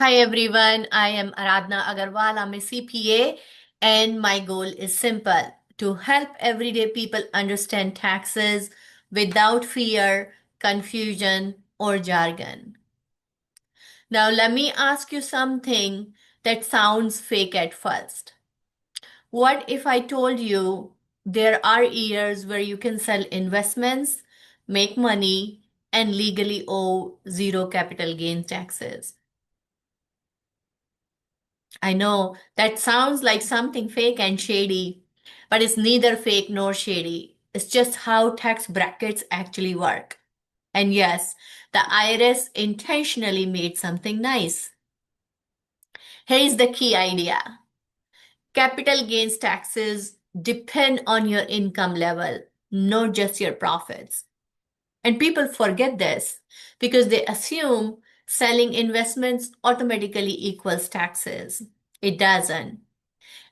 Hi everyone, I am Aradhna Agarwal. I'm a CPA and my goal is simple to help everyday people understand taxes without fear, confusion, or jargon. Now, let me ask you something that sounds fake at first. What if I told you there are years where you can sell investments, make money, and legally owe zero capital gains taxes? I know that sounds like something fake and shady, but it's neither fake nor shady. It's just how tax brackets actually work. And yes, the IRS intentionally made something nice. Here is the key idea. Capital gains taxes depend on your income level, not just your profits. And people forget this because they assume selling investments automatically equals taxes. It doesn't.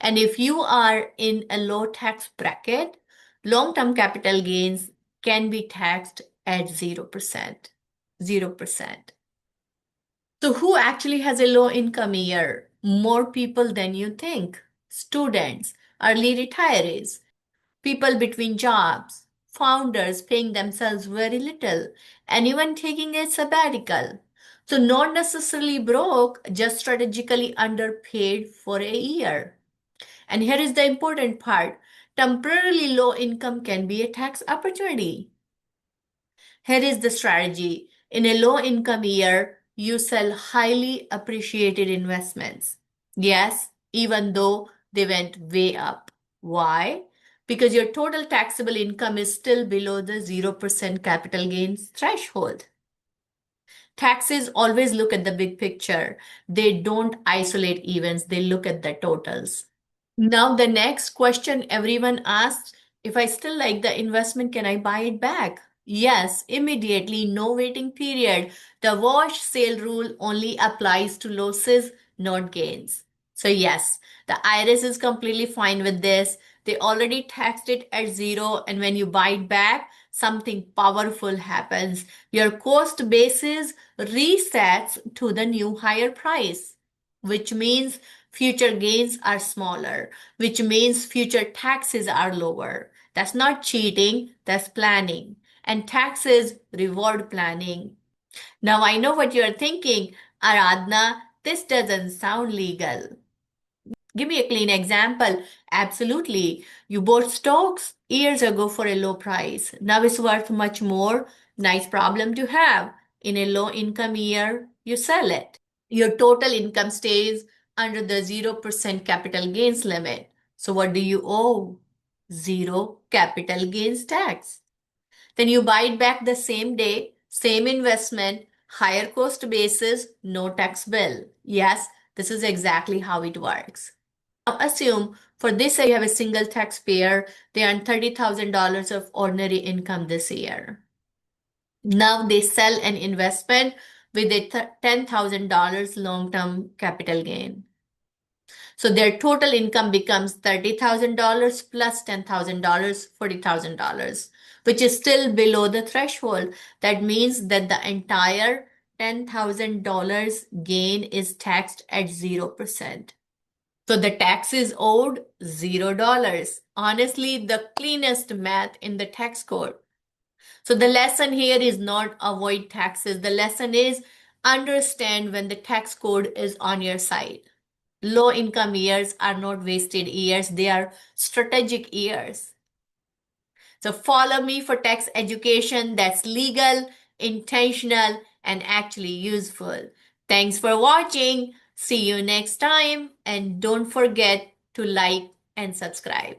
And if you are in a low tax bracket, long term capital gains can be taxed at 0%. 0%. So, who actually has a low income year? More people than you think. Students, early retirees, people between jobs, founders paying themselves very little, anyone taking a sabbatical. So, not necessarily broke, just strategically underpaid for a year. And here is the important part, temporarily low income can be a tax opportunity. Here is the strategy. In a low income year, you sell highly appreciated investments. Yes, even though they went way up. Why? Because your total taxable income is still below the 0% capital gains threshold. Taxes always look at the big picture. They don't isolate events, they look at the totals. Now, the next question everyone asks, if I still like the investment, can I buy it back? Yes, immediately, no waiting period. The wash sale rule only applies to losses, not gains. So, yes, the IRS is completely fine with this. They already taxed it at zero, and when you buy it back, something powerful happens. Your cost basis resets to the new higher price, which means future gains are smaller, which means future taxes are lower. That's not cheating, that's planning. And taxes reward planning. Now I know what you're thinking, Aradhna, this doesn't sound legal. Give me a clean example. Absolutely. You bought stocks years ago for a low price. Now it's worth much more. Nice problem to have. In a low income year, you sell it. Your total income stays under the 0% capital gains limit. So what do you owe? Zero capital gains tax. Then you buy it back the same day, same investment, higher cost basis, no tax bill. Yes, this is exactly how it works. Now assume for this year you have a single taxpayer, they earn $30,000 of ordinary income this year. Now they sell an investment with a $10,000 long-term capital gain. So their total income becomes $30,000 plus $10,000, $40,000, which is still below the threshold. That means that the entire $10,000 gain is taxed at 0%. So the tax is owed $0. Honestly, the cleanest math in the tax code. So the lesson here is not avoid taxes. The lesson is understand when the tax code is on your side. Low income years are not wasted years, they are strategic years. So follow me for tax education that's legal, intentional, and actually useful. Thanks for watching. See you next time. And don't forget to like and subscribe.